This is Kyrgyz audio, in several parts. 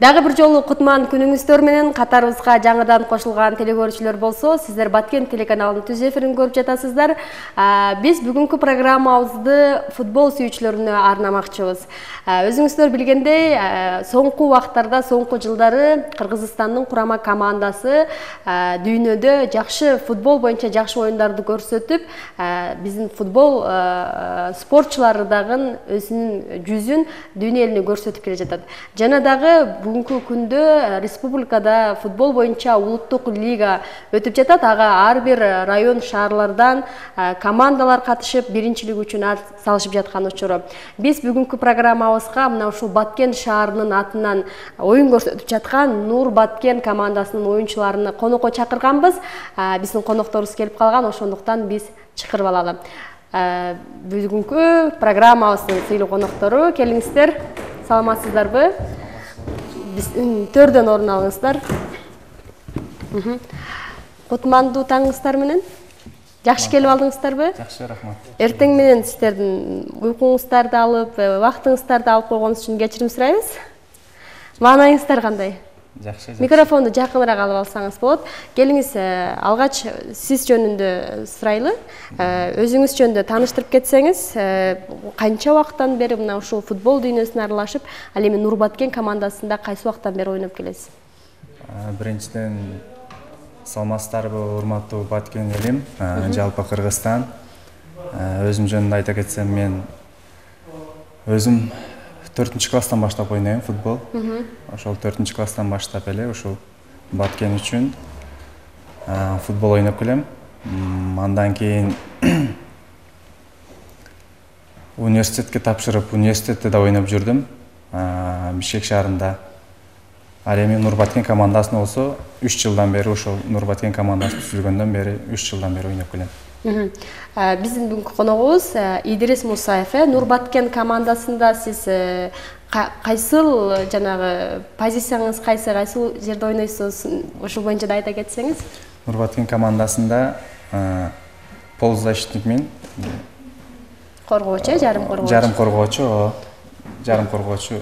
Дагы бир жолу кутман күнүңүздөр менен катарыбызга жаңыдан кошулган телекөрүүчүлөр болсо, сиздер Баткен телеканалынын түз эфирин көрүп жатасыздар. Биз бүгүнкү программабызды футбол сүйүүчүлөрүнө арнамакчыбыз. Өзүңүздөр билгендей, соңку убактарда, соңку жылдары Кыргызстандын курама командасы дүйнөдө жакшы футбол боюнча жакшы оюндарды көрсөтүп, биздин футбол спортчулары дагы өзүнүн жүзүн дүйнө элине көрсөтүп келе жатат. Жана дагы бүгүнкү күндө республикада футбол боюнча улуттук лига өтүп жатат. Ага ар бир район шаарлардан командалар катышып, биринчилик үчүн салышып жаткан учуру. Биз бүгүнкү программабызга мына ушул Баткен шаарынын атынан оюн көрсөтүп жаткан Нур Баткен командасынын оюнчуларын конокко чакырганбыз. Биздин конокторубуз келип калган, ошондуктан биз чакырып алалы. Бүгүнкү программабыздын сыйлуу коноктору, келиңиздер. Саламатсыздарбы? Биздин төрдөн орун алыңыздар. Кутмандуу таңыңыздар менен. Жакшы келип алдыңыздарбы? Жакшы, рахмат. Эртең менен сиздердин уйкуңуздарды алып, вактыңыздарды алып койгонубуз үчүн кечирим сурайбыз. Маанайыңыздар кандай? Жакшы. Микрофонду жакыныраак алып алсаңыз болот. Келиңиз, алгач сиз жөнүндө сурайлы. Өзүңүз жөнүндө тааныштырып кетсеңиз, канча убакыттан бери мына ушул футбол дүйнөсүнө аралашып, ал эми Нур Баткен командасында кайсы убакыттан бери ойноп келесиз? Биринчиден саламатсыздарбы, урматтуу Баткен элим, жалпы Кыргызстан. Өзүм жөнүндө айта кетсем, мен өзүм 4-чү класстан баштап ойнойм футбол. Ошол 4-чү класстан баштап эле ушул Баткен үчүн футбол ойноп келем. Андан кийин университетке тапшырып, университетте да ойноп жүрдүм. Бишкек шаарында. Ал эми Нур Баткен командасында болсо 3 жылдан бери ошол Нур Баткен командасы түзүлгөндөн бери 3 жылдан бери ойноп келем. Биздин бүгүнкү коногубуз Идрис Мусаев. Нур Баткен командасында сиз кайсыл жанагы позицияңыз кайсыл жерде ойнойсуз? Ошол боюнча да айта кетсеңиз. Нур Баткен командасында полузащитникмин. Коргоочу, жарым коргоочу. Жарым коргоочу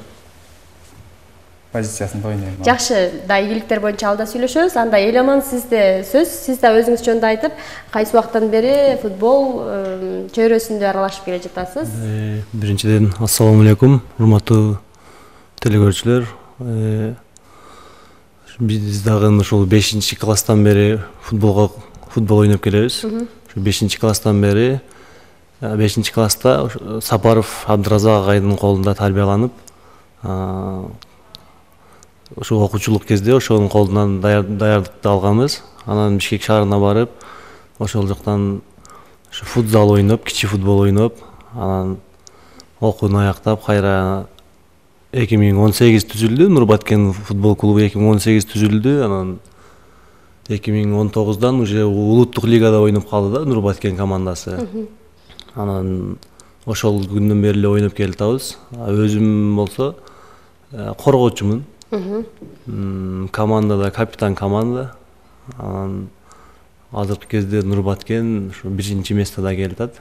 позициясында ойнойм. Жакшы, да ийгиликтер боюнча алда сүйлөшөбүз. Анда Эламан сизде сөз. Сиз да өзүңүз жөнүндө айтып, кайсы убактан бери футбол чөйрөсүндө аралашып келе жатасыз? Биринчиден ассалому алейкум, урматтуу телекөрүүчүлөр. Биз дагы ушул 5-класстан бери футбол ойноп келебиз. Ушул 5-класстан бери 5-класста Сапаров Абдыразак агайдын колунда тарбияланып, ошо окуучулук кезде ошонун колунан даярдыкты алганбыз. Анан Бишкек шаарына барып, ошол жактан футзал ойноп, кичи футбол ойноп, анан окууну аяктап, кайра 2018 түзүлдү. Нур Баткен футбол клубу 2018 түзүлдү. Анан 2019-дан уже улуттук лигада ойноп калды да Нур Баткен командасы. Анан ошол күндөн бери эле ойноп келатабыз. Өзүм болсо коргоочумун. Командада капитан команда. Анан азыркы кезде Нур Баткен ушу 1-местада келатат.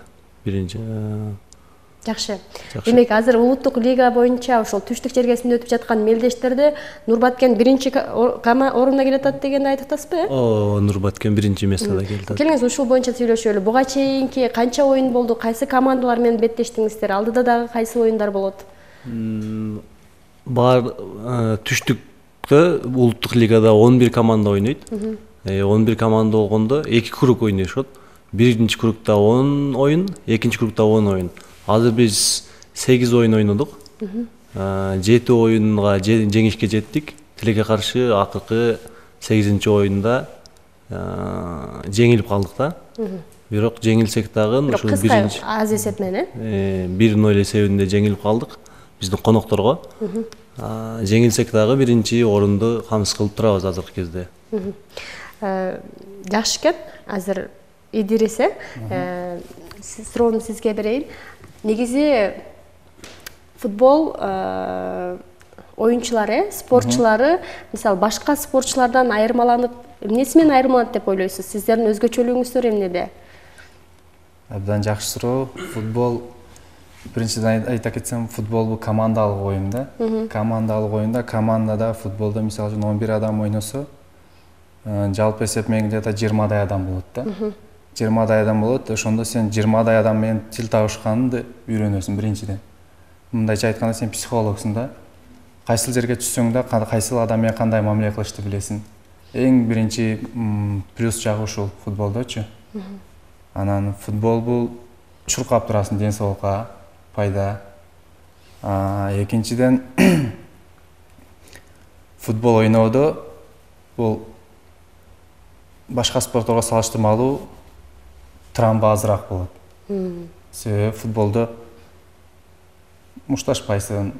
Жакшы. Демек, азыр улуттук лига боюнча ошол түштүк жергесинде өтүп жаткан мелдештерде Нур Баткен 1-орунда келатат дегенди айтып атасызбы? Нур Баткен 1-местада келатат. Келиңиз, ушул боюнча сүйлөшөлү. Буга чейинки канча оюн болду? Кайсы командалар менен беттештиңиздер? Алдыда дагы кайсы оюндар болот? Бар түштүктө улуттук лигада 11 команда ойнойт. 11 команда болгондо 2 круг ойношот. Биринчи кругда 10 оюн, экинчи кругда 10 оюн. Азыр биз 8 оюн ойнодук. 7 оюнга жеңишке жеттик. Тилекке каршы акыркы 8-оюнда жеңилип калдык да. Бирок жеңилсек дагы ушул биринчи аз эсеп менен 1-0 эсебинде жеңилип калдык. Биздин конокторго. Жеңилсек дагы биринчи орунду камсыз кылып турабыз азыркы кезде. Жакшы экен. Азыр Идрис, суроону сизге берейин. Негизи футбол оюнчулары, спортчулары, мисалы башка спортчулардан айырмаланып, эмнеси менен айырмаланат деп ойлойсуз? Сиздердин өзгөчөлүгүңүздөр эмнеде? Абдан жакшы суроо. Футбол Биринчиден айта кетсем, футбол бул командалык оюн да. Командалык оюнда командада футболдо мисалы үчүн 11 адам ойносо, жалпы эсеп менен где-то 20 адам болот да. 20 адам болот, ошондо сен 20 адам менен тил табышканды үйрөнөсүң биринчиден. Мындайча айтканда сен психологсуң да. Кайсыл жерге түшсөң да, кайсыл адам менен кандай мамиле кылышты билесиң. Эң биринчи плюс жагы ушул футболдочу. Анан футбол бул чуркап турасың, ден соолукка пайда. Экинчиден футбол ойноодо бул башка спортторго салыштырмалуу травма азыраак болот. Себеби футболдо мушташпайсың,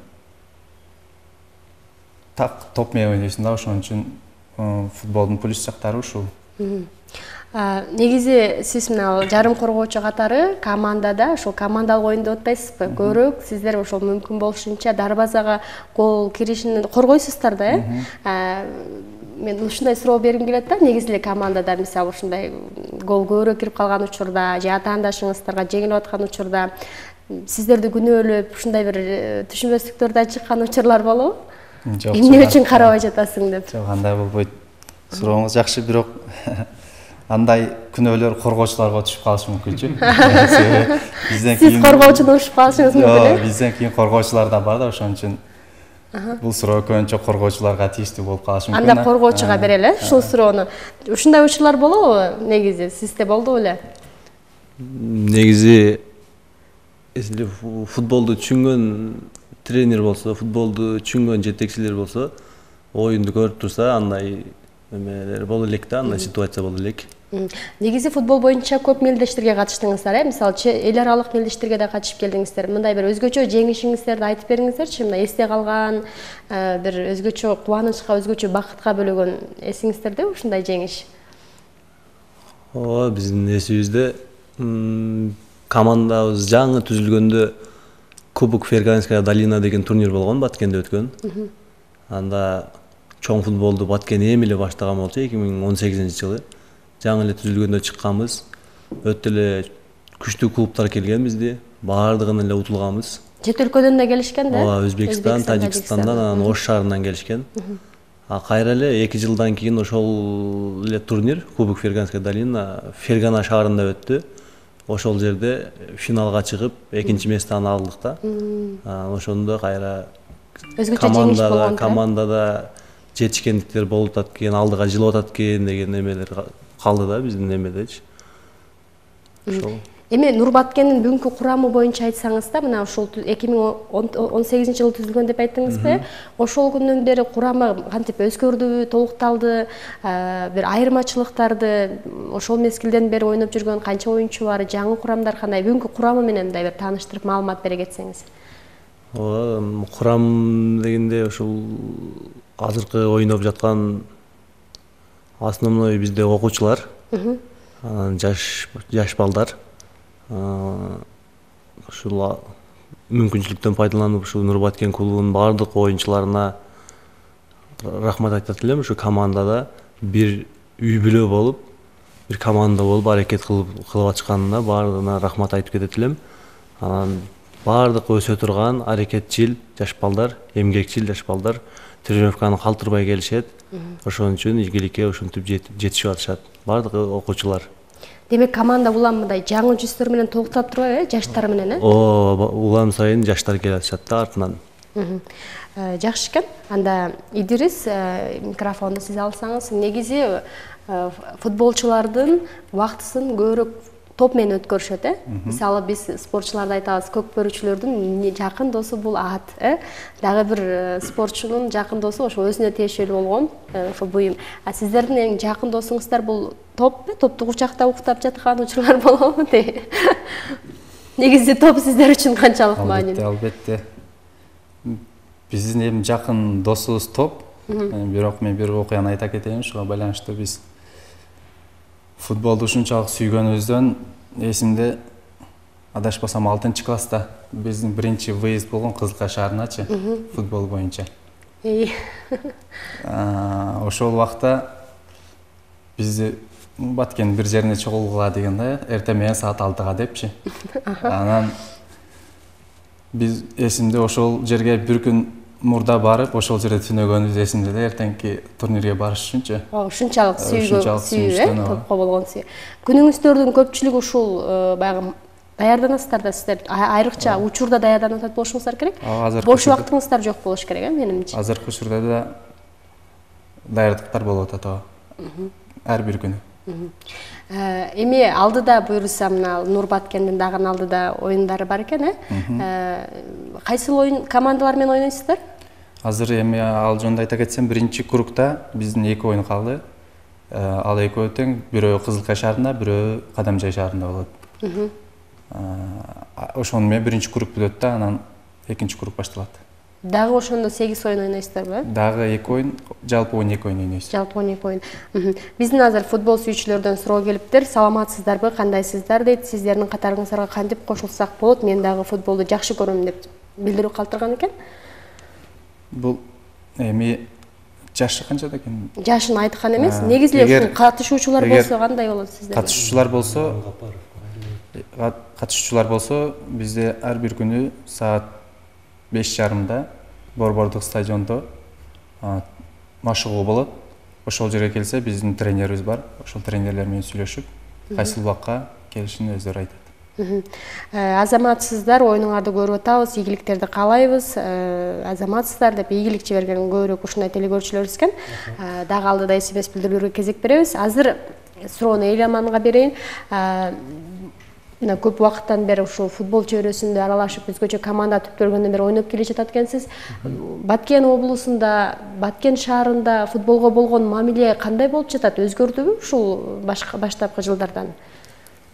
так топ менен ойнойсуң да, ошон үчүн футболдун плюс жактары ушул. Негизи сиз мына жарым коргоочу катары командада, ошол командалык оюнда отпайсызбы? Көбүрөөк сиздер ошол мүмкүн болушунча дарбазага гол киришин коргойсуздар да, Мен ушундай суроо бергим келет да, негизи эле командада мисалы ушундай гол көбүрөөк кирип калган учурда, же атаандашыңыздарга жеңилип аткан учурда сиздерди күнөөлөп ушундай бир түшүнбөстүктөрдөн чыккан учурлар болобу? Жок. Эмне үчүн карабай жатасың деп? Жок, андай болбойт. Сурооңуз жакшы, бирок андай күнөөлөр коргоочуларга түшүп калышы мүмкүнчү. Сиз коргоочуну урушуп калышыңыз мүмкүн э? Бизден кийин коргоочулар да бар да, ошон үчүн бул суроо көбүнчө коргоочуларга тийиштүү болуп калышы мүмкүн. Анда коргоочуга берели, ушул суроону. Ушундай учурлар болобу негизи? Сизде болду беле? Негизи если футболду түшүнгөн тренер болсо, футболду түшүнгөн жетекчилер болсо, оюнду көрүп турса, андай эмелер боло элек да, андай ситуация боло элек. Негизи футбол боюнча көп мелдештерге катыштыңыздар, мисалы эл аралык мелдештерге да катышып келдиңиздер. Мындай бир өзгөчө жеңишиңиздерди айтып бериңиздерчи, мына эсте калган бир өзгөчө кубанычка, өзгөчө бакытка бөлөгөн эсиңиздерде ушундай жеңиш? Ооба, биздин эсибизде командабыз жаңы түзүлгөндө Кубок Ферганская долина деген турнир болгон, Баткенде өткөн. Анда чоң футболду Баткен эми эле баштаган болчу, 2018-жылы. Жаңы эле түзүлгөндө чыкканбыз. Өтө эле күчтүү клубтар келген бизде, баардыгын эле утулганбыз. Чет өлкөдөн да келишкен да? Ооба, Өзбекстан, Тажикстандан, анан Ош шаарынан келишкен. Кайра эле 2 жылдан кийин ошол эле турнир Кубок Ферганская долина Фергана шаарында өттү. Ошол жерде финалга чыгып, 2-нчи месттен алдык да. Ошондо кайра командада жетишкендиктер болуп атат экен, алдыга жылып атат экен деген эмелер калды да биздин эмедечи. Ошол. Эми Нурбаткендин бүгүнкү курамы боюнча айтсаңыз да, мына ушул 2018-жылы түзүлгөн деп айттыңызбы? Ошол күндөн бери курамы кантип өзгөрдүбү, толукталды, бир айырмачылыктарды ошол мезгилден бери ойноп жүргөн канча оюнчу бар, жаңы курамдар кандай, бүгүнкү курамы менен мындай бир тааныштырып маалымат бере кетсеңиз? Ооба, курам дегенде ошол азыркы ойноп жаткан основной бизде окуучулар, жаш балдар. Ушул мүмкүнчүлүктөн пайдаланып, ушу Нурбаткен клубунун бардык оюнчуларына рахмат айтат элем. Ушу командада бир үй бүлө болуп, бир команда болуп аракет кылып ачканына бардыгына рахмат айтып кетет элем. Анан бардык өсө турган аракетчил жаш балдар, эмгекчил жаш балдар тренировканы калтырбай келишет. Ошон үчүн ийгиликке ушинтип жетишип атышат бардык окуучулар. Демек команда улам мындай жаңы жүздөр менен толуктап турбайбы, жаштар менен э? Ооба, улам сайын жаштар келип атышат да артынан. Жакшы экен. Анда Идирис, микрофонду сиз алсаңыз, негизи футболчулардын убактысын көбүрөөк топ менен өткөрүшөт э? Мисалы биз спортчуларды айтабыз, көк бөрүчүлөрдүн жакын досу бул ат э? Дагы бир спортчунун жакын досу ошо өзүнө тиешелүү болгон ошо буюм. А сиздердин эң жакын досуңуздар бул топпу? Топту курчакта уктап жаткан учурлар болобу? Негизи топ сиздер үчүн канчалык маанилүү? Албетте. Биздин эми жакын досубуз топ. Бирок мен бир окуяны айта кетейин, ушуга байланыштуу биз футболду ушунчалык сүйгөнүбүздөн эсимде, адашпасам 6-класста биздин биринчи выезд болгон Кызылкай шаарыначы, футбол боюнча. Ошол убакта бизди Баткен бир жерине чогулгула деген да, эртең менен саат 6-га депчи. Анан Биз эсимде ошол жерге бир күн мурда барып, ошол жерде түнөгөнүбүз эсимде да, эртеңки турнирге барыш үчүнчү. Ушунчалык сүйүү, топко болгон сүйүү. Күнүңүздөрдүн көпчүлүгү ушул баягы даярданасыздар да, сиздер айрыкча учурда даярданып атат болушуңуздар керек. Бош убактыңыздар жок болуш керек, менимче. Азыркы учурда да даярдыктар болуп атат, ар бир күнү. Эми алдыда буюрса мына Нурбаткендин дагы алдыда оюндары бар экен, кайсыл оюн командалар менен ойнойсуздар? Азыр эми ал жөнүндө айта кетсем, биринчи кругта биздин 2 оюн калды. Ал экөө тең, бирөө Кызылкай шаарында, бирөө Кадамжай шаарында болот. Ошону менен биринчи круг бүтөт да, анан экинчи круг башталат. Дагы ошондо 8 оюн ойнойсуздарбы? Дагы 2 оюн, жалпы 12 оюн ойнойбуз. Жалпы 12 оюн. Биздин азыр футбол сүйүүчүлөрдөн суроо келиптир. Саламатсыздарбы, кандайсыздар дейт. Сиздердин катарыңыздарга кантип кошулсак болот? Мен дагы футболду жакшы көрөм деп билдирүү калтырган экен. Бул эми жашы канчада экен? Жашын айткан эмес. Негизи эле катышуучулар болсо кандай болот сиздер? Катышуучулар болсо, бизде ар бир күнү саат 5:30 Борбордук стадиондо машыгуу болот. Ошол жерге келсе, биздин тренерибиз бар. Ошол тренерлер менен сүйлөшүп, кайсыл убакка келишин өздөрү айтат. Азаматсыздар, оюнуңарды көрүп атабыз, ийгиликтерди каалайбыз. Азаматсыздар деп ийгилик жиберген көбүрөөк ушундай телегөрүүчүлөрүбүз экен. Дагы алдыда СМС билдирүүгө кезек беребиз. Азыр суроону Эйляманга берейин. Мына көп убакыттан бери ушул футбол чөйрөсүндө аралашып, өзгөчө команда түптөлгөндөн бери ойноп келе жатат экенсиз. Баткен облусунда, Баткен шаарында футболго болгон мамиле кандай болуп жатат? Өзгөрдүбү ушул баштапкы жылдардан?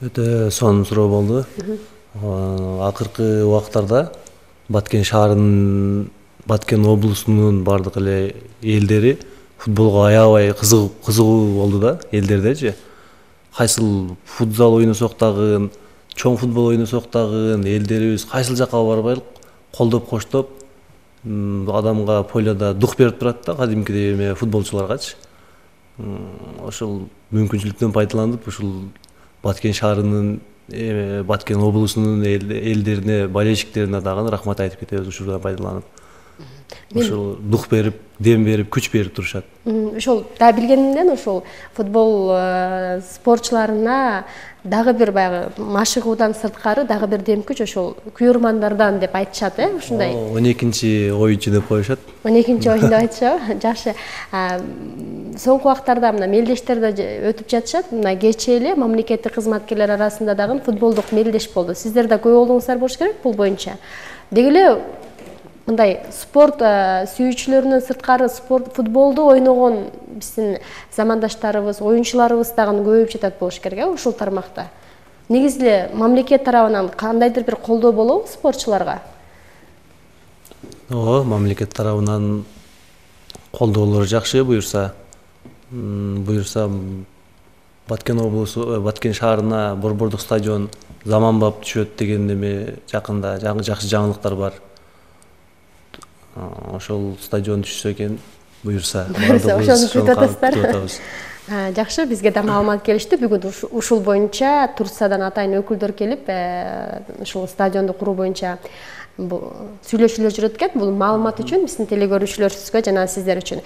Өтө сонун суроо болду. Акыркы убактарда Баткен шаарынын, Баткен облусунун бардык эле элдери футболго аябай кызыгуу болду да, элдердечи. Кайсыл футзал ойносок дагы, чоң футбол ойносок дагы элдерибиз кайсыл жакка барбайлык колдоп коштоп, адамга пойлада дух берип турат да, кадимкидей футболчуларгачы. Ошол мүмкүнчүлүктөн пайдаланып, ушул Баткен шаарынын, Баткен облусунун элдерине, болельщиктерине дагы рахмат айтып кетебиз ушурдан пайдаланып. Ошол дух берип, дем берип, күч берип турушат. Ошол да билгенимден ошол футбол спортчуларына дагы бир баягы машыгуудан сырткары дагы бир дем күч ошол күйөрмандардан деп айтышат, ушундай. 12-чи оюнчу деп коюшат. 12-чи оюн деп айтышабы? Жакшы. Соңку убактарда мына мелдештер да өтүп жатышат. Мына кечээ эле мамлекеттик кызматкерлер арасында дагы футболдук мелдеш болду. Сиздер да көп болдуңуздар болуш керек бул боюнча. Деги эле мындай спорт сүйүүчүлөрүнөн сырткары футболду ойногон биздин замандаштарыбыз, оюнчуларыбыз дагы көбөйүп жатат болуш керек, ушул тармакта. Негизи эле мамлекет тарабынан кандайдыр бир колдоо болобу спортчуларга? Мамлекет тарабынан колдоолор жакшы буюрса. Баткен облусу, Баткен шаарына Борбордук стадион заманбап түшөт деген эме жакында жакшы жаңылыктар бар. Ошол стадион түшсө экен буюрса, ошону күтүп атасыздар. Жакшы, бизге да маалымат келишти. Бүгүн ушул боюнча Турциядан атайын өкүлдөр келип, ушул стадионду куруу боюнча сүйлөшүүлөр жүрөт экен. Бул маалымат үчүн биздин телегөрүүчүлөрүбүзгө жана сиздер үчүн.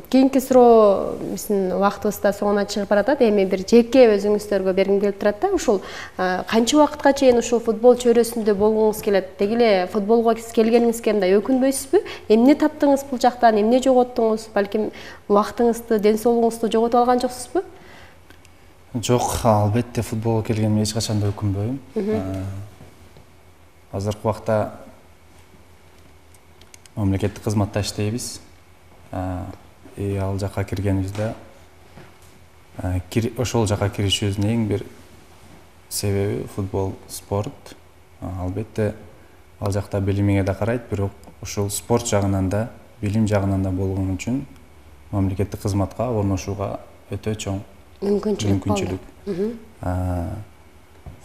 Кийинки суроо биздин убактыбыз да соңуна чыгып баратат. Эми бир жеке өзүңүздөргө бергим келип турат да. Ушул канча убакытка чейин ушул футбол чөйрөсүндө болгуңуз келет? Деги эле футболго келгениңизге мындай өкүнбөйсүзбү? Эмне таптыңыз бул жактан? Эмне жоготтуңуз? Балким убактыңызды, ден соолугуңузду жоготуп алган жоксузбу? Жок, албетте футболго келгениме эч качан да өкүнбөйм. Азыркы убакта мамлекеттик кызматта иштейбиз. Ал жакка киргенибизде ошол жакка киришибиздин эң бир себеби футбол, спорт. Албетте ал жакта билимиңе да карайт, бирок ушул спорт жагынан да, билим жагынан да болгон үчүн мамлекеттик кызматка орношууга өтө чоң мүмкүнчүлүк.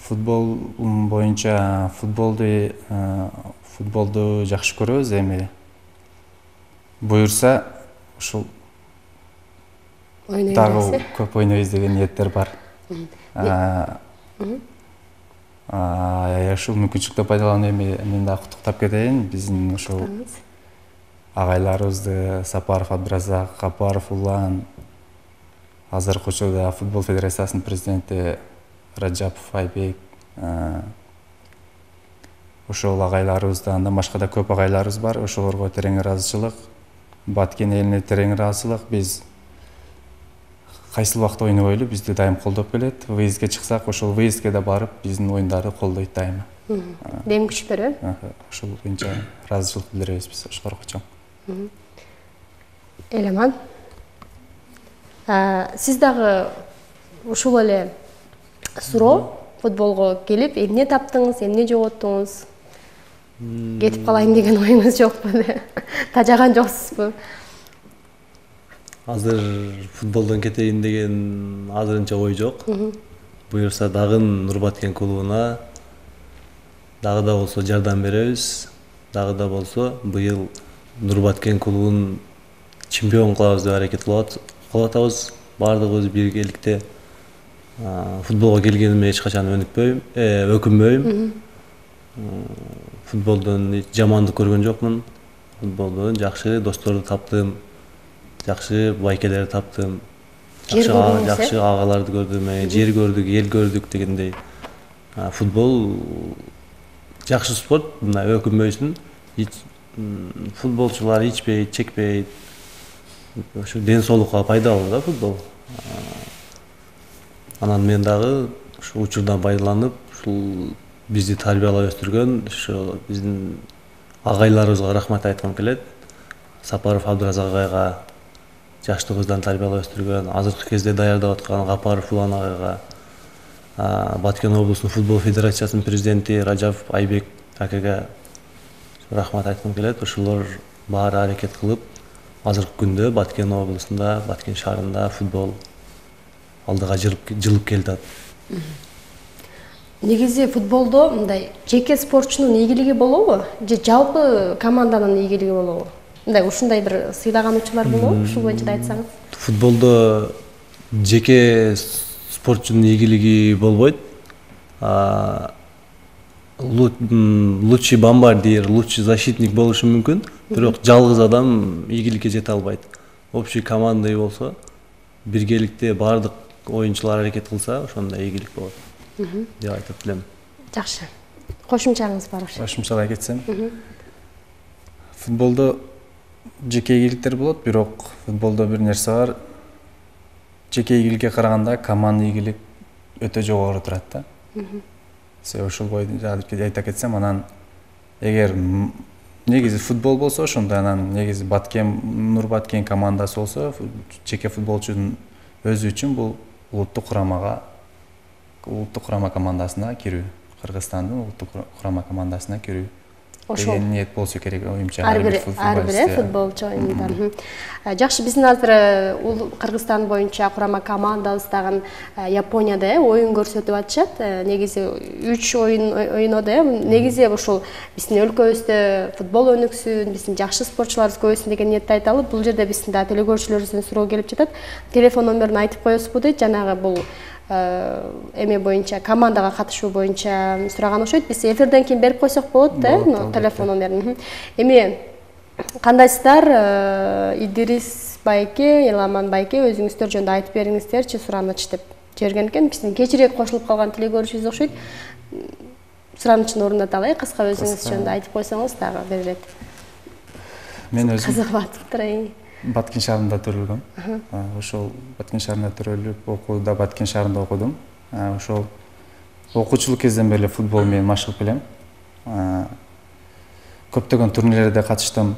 Футбол боюнча футболду жакшы көрөбүз, эми буюрса ушул дагы көп ойнойбуз деген ниеттер бар. Ушул мүмкүнчүлүктү пайдаланып мен да куттуктап кетейин. Биздин ушул агайларыбызды Сапаров Абдыразак, Капаров Улан, азыркы учурда футбол федерациясынын президенти Раджапов Айбек, ошол агайларыбызды, андан башка да көп агайларыбыз бар. Ошолорго терең ыраазычылык, Баткен элине терең ыраазычылык. Биз кайсыл убакта ойнобойлу бизди дайым колдоп келет. Выездге чыксак, ошол выездге да барып, биздин оюндарды колдойт дайыма. Дем күч берет. Ошол боюнча ыраазычылык билдиребиз биз ошолорго чоң. Элеман. Сиз дагы ушул эле суроо футболго келип, эмне таптыңыз, эмне жоготтуңуз? Кетип калайын деген оюңуз жокпу? Тажаган жоксузбу? Азыр футболдон кетейин деген азырынча ой жок. Буюрса дагы Нурбаткен клубуна дагы да болсо жардам беребиз. Дагы да болсо быйыл Нурбаткен клубун чемпион кылабыз деп аракет кылып атабыз. Бардыгыбыз биргеликте футболго келгениме эч качан өкүнбөйм. Футболдон жамандык көргөн жокмун. Футболдон жакшы досторду таптым. Жакшы байкелерди таптым. Жакшы агаларды көрдүм, жер көрдүк, эл көрдүк дегендей. Футбол жакшы спорт, мына өкүнбөйсүн. Футболчулар ичпейт, чекпейт. Ошо ден соолукка пайдалуу да футбол. Анан мен дагы ушул учурдан пайдаланып, ушул бизди тарбиялап өстүргөн ошо биздин агайларыбызга рахмат айткым келет. Сапаров Абдыразак агайга, жаштыгыбыздан тарбиялап өстүргөн, азыркы кезде даярдап аткан Капаров Улан агайга, Баткен облусунун футбол федерациясынын президенти Раджапов Айбек акага рахмат айткым келет. Ошолор баары аракет кылып, азыркы күндө Баткен облусунда, Баткен шаарында футбол алдыга жылып келатат. Негизи футболдо мындай жеке спортчунун ийгилиги болобу же жалпы команданын ийгилиги болобу? Мындай ушундай бир сыйлагануучулар болобу? Ушул боюнча да айтсаңыз. Футболдо жеке спортчунун ийгилиги болбойт. Лучший бомбардир, лучший защитник болушу мүмкүн, бирок жалгыз адам ийгиликке жете албайт. Общий командный болсо, биргеликте бардык оюнчулар аракет кылса, ошондо ийгилик болот деп айтып билем. Жакшы. Кошумчаңыз барбы? Кошумчалай кетсем. Футболдо жеке ийгиликтер болот, бирок футболдо бир нерсе бар. Жеке ийгиликке караганда командный ийгилик өтө жогору турат да. Ошол боюнча айта кетсем, анан эгер негизи футбол болсо, ошондо анан негизи Нурбаткен командасы болсо, жеке футболчунун өзү үчүн бул улуттук курама командасына кирүү, Кыргызстандын улуттук курама командасына кирүү деген ниет болсо керек оюмча. Ар бир футболчу оюндар. Жакшы, биздин азыр Кыргызстан боюнча курама командабыз дагы Японияда оюн көрсөтүп атышат. Негизи 3 оюн ойноду. Негизи ушул биздин өлкөбүздө футбол өнүксүн, биздин жакшы спортчуларыбыз көбөйсүн деген ниетти айталып, бул жерде биздин да телекөрүүчүлөрүбүздөн суроо келип жатат. Телефон номерин айтып коесузбу дейт. Жанагы бул эме боюнча, командага катышуу боюнча сураган окшойт. Биз эфирден кийин берип койсок болот да, телефон номерин. Эми кандайсыздар? Идрис байке, Эламан байке, өзүңүздөр жөнүндө айтып бериңиздерчи, сураныч деп жиберген экен. Биздин кечирээк кошулуп калган телекөрүүчүбүз окшойт. Суранычын орунда алайык, кыска өзүңүз жөнүндө айтып койсоңуз дагы берилет. Мен өзүм кызыгып атыптыр. Баткен шаарында төрөлгөм. Ошол Баткен шаарында төрөлүп, окууда Баткен шаарында окудум. Ошол окуучулук кезден бери футбол менен машыгып келем. Көптөгөн турнирлерде катыштым.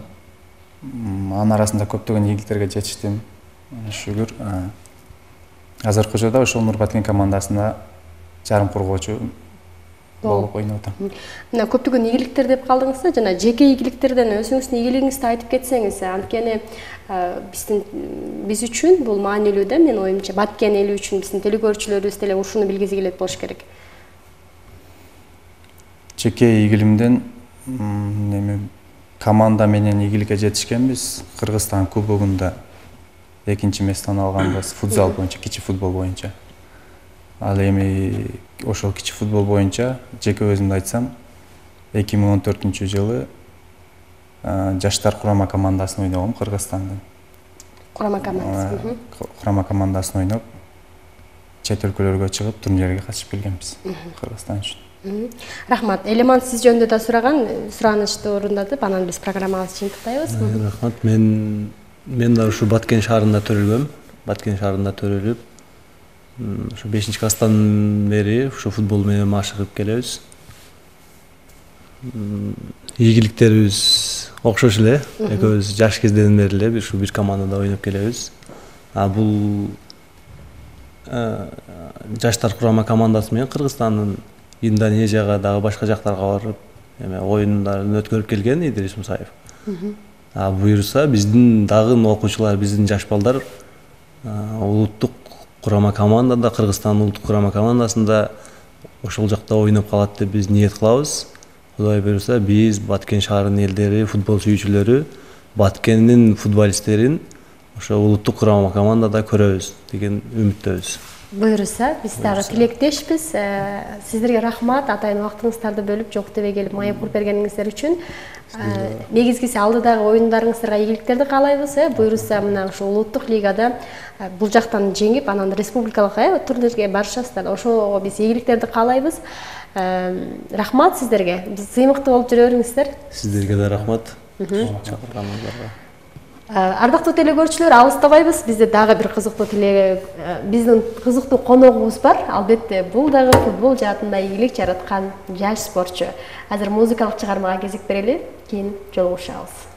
Анын арасында көптөгөн ийгиликтерге жетиштим. Шүгүр. Азыркы учурда ошол Нурбаткен командасында жарым кургоочу болуп ойноп атам. Мына көптөгөн ийгиликтер деп калдыңыз да, жана жеке ийгиликтерден өзүңүздүн ийгилигиңизди айтып кетсеңиз, анткени биз үчүн бул маанилүү да, менин оюмча. Баткен эли үчүн биздин телекөрүүчүлөрүбүз деле ушуну билгиси келет болуш керек. Жеке ийгилимден команда менен ийгиликке жетишкенбиз. Кыргызстан кубогунда экинчи местени алганбыз футзал боюнча, кичи футбол боюнча. Ал эми ошол кичи футбол боюнча жеке өзүмдү айтсам, 2014-жылы жаштар курама командасын ойногом Кыргызстандын. Курама командасы. Курама командасын ойноп, чет өлкөлөргө чыгып турнирге катышып келгенбиз Кыргызстан үчүн. Рахмат. Элеман сиз жөнүндө да сураган, суранычты орундатып, анан биз программабызды жыйынтыктайбыз. Рахмат. Мен да ушу Баткен шаарында төрөлгөм. Баткен шаарында төрөлүп, ушу 5-класстан бери ушу футбол менен машыгып келебиз. Ийгиликтерибиз окшош эле. Экөөбүз жаш кезден бери эле ушу бир командада ойноп келебиз. Бул жаштар курама командасы менен Кыргызстандын Индонезияга дагы башка жактарга барып, оюндарын өткөрүп келген Идрис Мусаев. Буюрса биздин дагы окуучулар, биздин жаш балдар улуттук курама командада, Кыргызстандын улуттук курама командасында ошол жакта ойноп калат деп биз ниет кылабыз. Кудай буюрса, биз Баткен шаарынын элдери, футбол сүйүүчүлөрү Баткендин футболисттерин ошо улуттук курама командада көрөбүз деген үмүттөбүз. Буюрса, биз дагы тилектешпиз. Сиздерге рахмат, атайын убактыңыздарды бөлүп, жок дебей келип майып куруп бергениңиздер үчүн. Негизгиси алдыдагы оюндарыңыздарга ийгиликтерди каалайбыз. Буюрса, мына ушу улуттук лигада бул жактан жеңип, анан республикалык турнирге барышасыздар. Ошого биз ийгиликтерди каалайбыз. Рахмат сиздерге. Биз сыймыктуу болуп жүрө бериңиздер. Сиздерге да рахмат. Чакырганыңыздарга. Ардактуу телекөрүүчүлөр, алыстабайбыз. Бизде дагы бир биздин кызыктуу коногубуз бар. Албетте, бул дагы футбол жаатында ийгилик жараткан жаш спортчу. Азыр музыкалык чыгармага кезек берели, кийин жолугушабыз.